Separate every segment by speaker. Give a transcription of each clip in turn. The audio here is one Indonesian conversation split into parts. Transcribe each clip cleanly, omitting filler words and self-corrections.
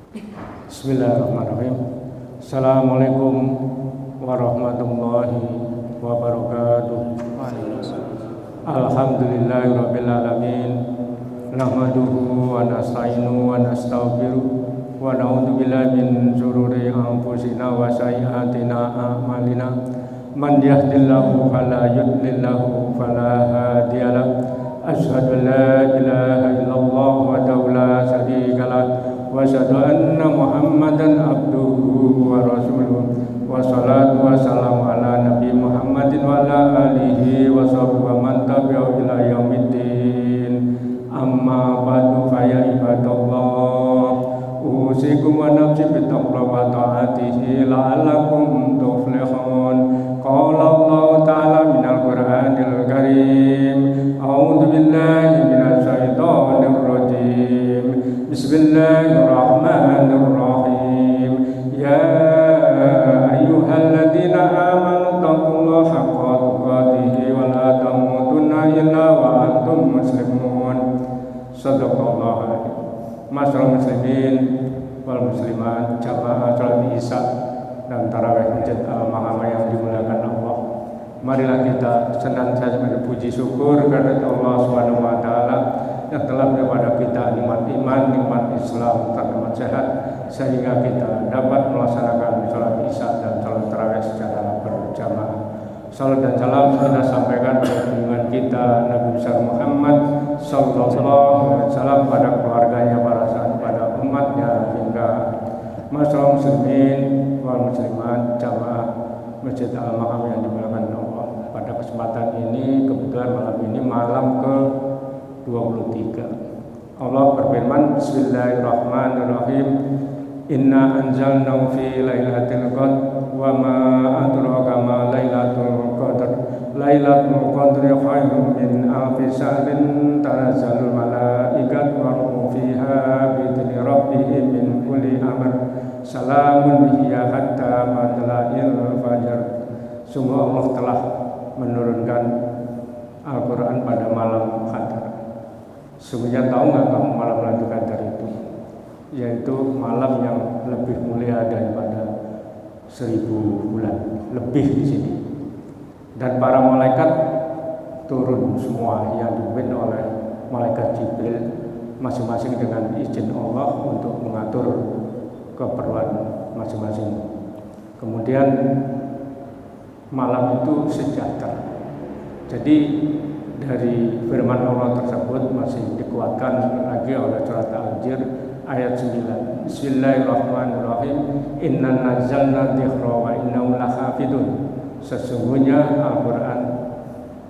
Speaker 1: Bismillahirrahmanirrahim. Assalamualaikum warahmatullahi wabarakatuh. Alhamdulillahirabbil alamin. Nahmaduhu wa nasta'inuhu wa nastaghfiruh wa na'udzu billahi min shururi anfusina wa sayyi'ati a'malina. Man yahdihillahu fala mudilla lahu fala hadiya lahu. Asyhadu an la ilaha illallah wahdahu la syarika lahu wa asyhadu anna Muhammadan abduhu wa rasuluh. Wassalatu wassalamu ala nabi Muhammadin wa ala alihi wa sahbihi wa man tabi'ahu ila yaumiddin. Amma ba'du fa ya ibadallah, usikum wa nafsi bittaqwa wa ta'atihi la'allakum tuflihun. Qala Allah ta'ala minal Qur'anil Karim. A'udzu billahi minasy syaithanir rajim. Bismillahirrahmanirrahim. Ya ayyuhalladzina amanu taqullaha haqqa tuqatih wa la tamutunna illa wa antum muslimun. Shadaqallahu alaihi. Masyaallah muslimin wal muslimat, jamaah salat Isya dan tarawih Masjid Al-Mahamah yang dimuliakan Allah. Marilah kita senantiasa berpuji syukur kepada Allah Subhanahu wa taala yang telah memberikan kita nikmat iman, nikmat Islam, nikmat sehat sehingga kita dapat melaksanakan salat Isya dan salat tarawih secara berjamaah. Salam dan salam kita sampaikan kepada junjungan kita Nabi besar Muhammad sallallahu alaihi wasallam, pada keluarganya, para sahabat, pada umatnya, hingga masyarakat muslimin wal muslimat, jamaah Masjid Al-Mahamah yang dimuliakan Allah. Pada kesempatan ini, kebetulan malam ini malam ke-23, Allah berfirman, Bismillahirrahmanirrahim. Inna anzalnahu fi lailatul qadr wa ma adraka ma lailatul qadr. Lailatul qadri khairum min alfi syahrin, tanazzalul malaikatu wa ruhu fiha bi idzni rabbihim min kulli amr. Salamun hiya hatta matla'il fajar. Sungguh Allah telah menurunkan Al-Quran pada malam Qadar. Sungguhnya tahu nggak kamu malam Lailatul Qadar itu? Yaitu malam yang lebih mulia daripada 1000 bulan lebih di sini. Dan para malaikat turun semua yang dipimpin oleh malaikat Jibril, masing-masing dengan izin Allah untuk mengatur keperluan masing-masing. Kemudian malam itu sejahtera. Jadi dari firman Allah tersebut masih dikuatkan lagi oleh surat Al-Jir ayat 9. Bismillahirrahmanirrahim. Inna nazzalna dzikra wa innahu lahafidun. Sesungguhnya Al-Quran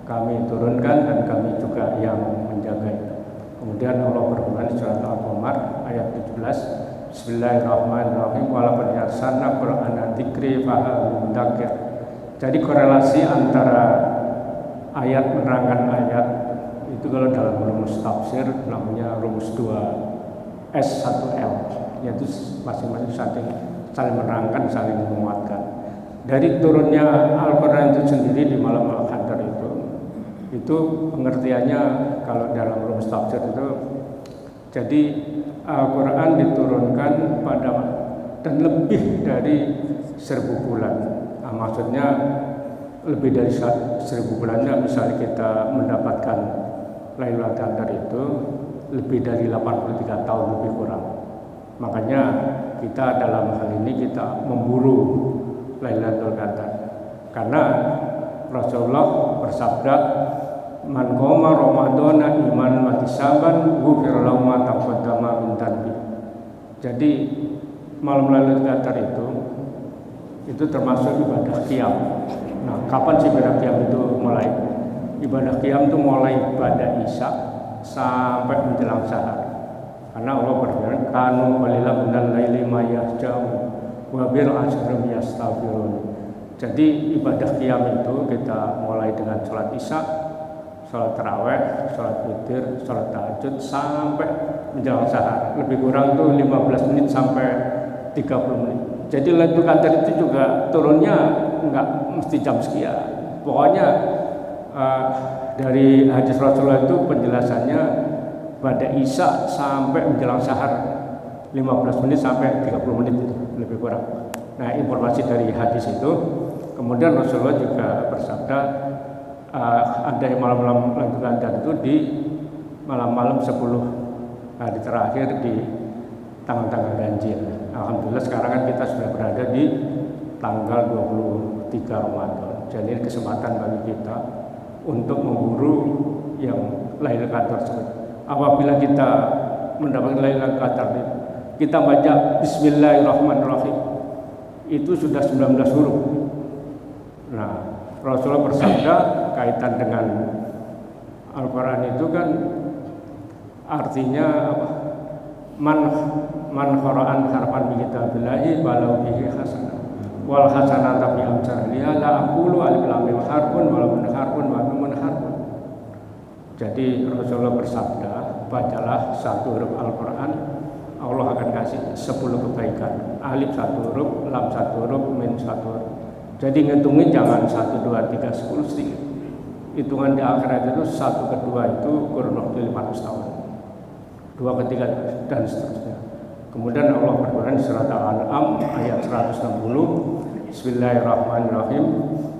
Speaker 1: kami turunkan dan kami juga yang menjaga. Kemudian Allah berfirman di surat Al-Qamar ayat 17. Bismillahirrahmanirrahim. Walaqad yassarna Qur'ana dzikri fahal mudzakir. Jadi korelasi antara ayat menerangkan ayat itu kalau dalam rumus tafsir namanya rumus 2S1L, yaitu masing-masing saling menerangkan, saling menguatkan. Dari turunnya Al-Quran itu sendiri di malam Al-Qadar itu pengertiannya kalau dalam rumus tafsir itu, jadi Al-Quran diturunkan pada dan lebih dari 1000 bulan. Nah, maksudnya lebih dari 1000 bulannya, misalnya kita mendapatkan Lailatul Qadar itu lebih dari 83 tahun lebih kurang. Makanya kita dalam hal ini kita memburu Lailatul Qadar, karena Rasulullah bersabda, man qoma ramadhana imanan wa ihtisaban ghufira lahu ma taqaddama min dhanbi. Jadi malam Lailatul Qadar itu termasuk ibadah qiyam. Nah, kapan sih ibadah qiyam itu mulai? Ibadah qiyam itu mulai pada Isya sampai menjelang sahar. Karena Allah berfirman, kanu qalilan minal laili ma yahja'un wa bil ashri yastaghfirun. Jadi ibadah qiyam itu kita mulai dengan sholat Isya, sholat tarawih, sholat witir, sholat tahajud sampai menjelang sahar. Lebih kurang tuh 15 menit sampai 30 menit. Jadi Lailatul Qadar itu juga turunnya enggak mesti jam sekian. Pokoknya dari hadis Rasulullah itu penjelasannya pada Isya sampai menjelang sahar 15 menit sampai 30 menit itu, lebih kurang. Nah, informasi dari hadis itu, kemudian Rasulullah juga bersabda ada yang malam-malam Lailatul Qadar itu di malam-malam 10 hari terakhir di tanggal-tanggal ganjil. Alhamdulillah sekarang kan kita sudah berada di tanggal 23 Ramadan. Jadi ini kesempatan bagi kita untuk memburu yang Lailatul Qadar tersebut. Apabila kita mendapatkan Lailatul Qadar, kita baca Bismillahirrahmanirrahim, itu sudah 19 huruf. Nah, Rasulullah bersabda kaitan dengan Al-Quran itu kan artinya apa? Man qara'an harfan min kitabillahi walau bihi hasanah wal hasanata bi amsalha la aqulu alif lam mim harfun walaupun harfun wa mim harfun. Jadi Rasulullah bersabda, bacalah satu huruf Al-Quran, Allah akan kasih 10 kebaikan. Alif satu huruf, lam satu huruf, mim satu huruf. Jadi ngitungin jangan 1, 2, 3, 10 sedikit. Hitungan di akhirat itu 1 ke 2 itu kurun waktu 500 tahun. 2 ke 3 dan seterusnya. Kemudian Allah berfirman di surat Al-An'am ayat 160, Bismillahirrahmanirrahim.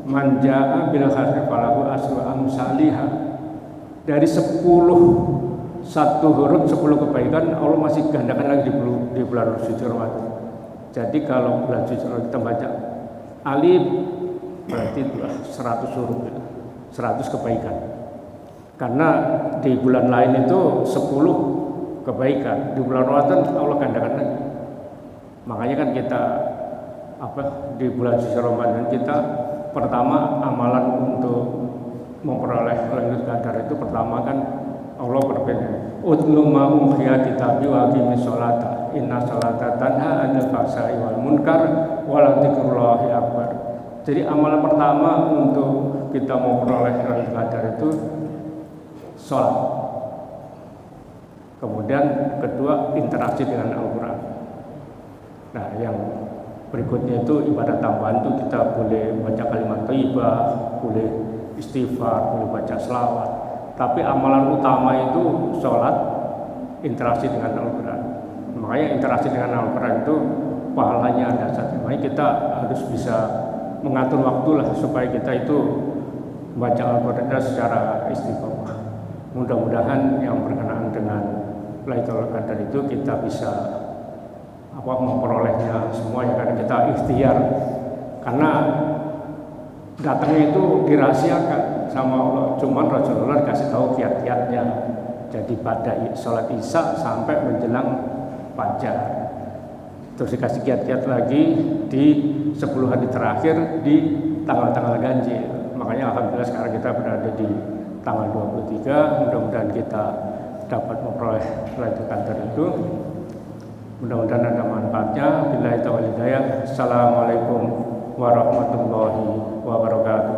Speaker 1: Man jaa'a bil hasanati falahu asyru amsalihha. Dari 10 satu huruf 10 kebaikan, Allah masih gandakan lagi di bulan suci Ramadan. Jadi kalau bulan suci Ramadan kita baca alif, berarti 100 huruf, 100 kebaikan. Karena di bulan lain itu 10 kebaikan, di bulan Ramadan Allah gandakan lagi. Makanya kan kita di bulan suci Ramadan kita pertama amalan untuk memperoleh Lailatul Qadar itu pertama kan Allah berfirman, "Utlu ma uhiya kitabi wa aqimis sholata, inna sholata tanha 'anil fahsya'i wal munkar wa la dzikrullahi akbar." Jadi amalan pertama untuk kita memperoleh Lailatul Qadar itu sholat. Kemudian kedua, interaksi dengan Al-Quran. Nah, yang berikutnya itu ibadah tambahan itu kita boleh baca kalimat thayyibah, boleh istighfar, boleh baca selawat. Tapi amalan utama itu sholat, interaksi dengan Al-Quran. Makanya interaksi dengan Al-Quran itu pahalanya ada satu. Makanya kita harus bisa mengatur waktu lah supaya kita itu baca Al-Quran secara istiqomah. Mudah-mudahan yang berkenaan dengan Lailatul Qadar itu kita bisa memperolehnya semua ya, karena kita ikhtiar, karena datangnya itu dirahasiakan sama Allah. Cuman Rasulullah kasih tahu kiat-kiatnya. Jadi pada sholat Isya sampai menjelang fajar. Terus dikasih kiat-kiat lagi di 10 hari terakhir di tanggal-tanggal ganjil. Makanya alhamdulillah sekarang kita berada di tanggal 23. Mudah-mudahan kita dapat memperoleh Lailatul Qadar itu. Mudah-mudahan ada manfaatnya. Billahi taufiq wal hidayah. Assalamualaikum warahmatullahi wabarakatuh.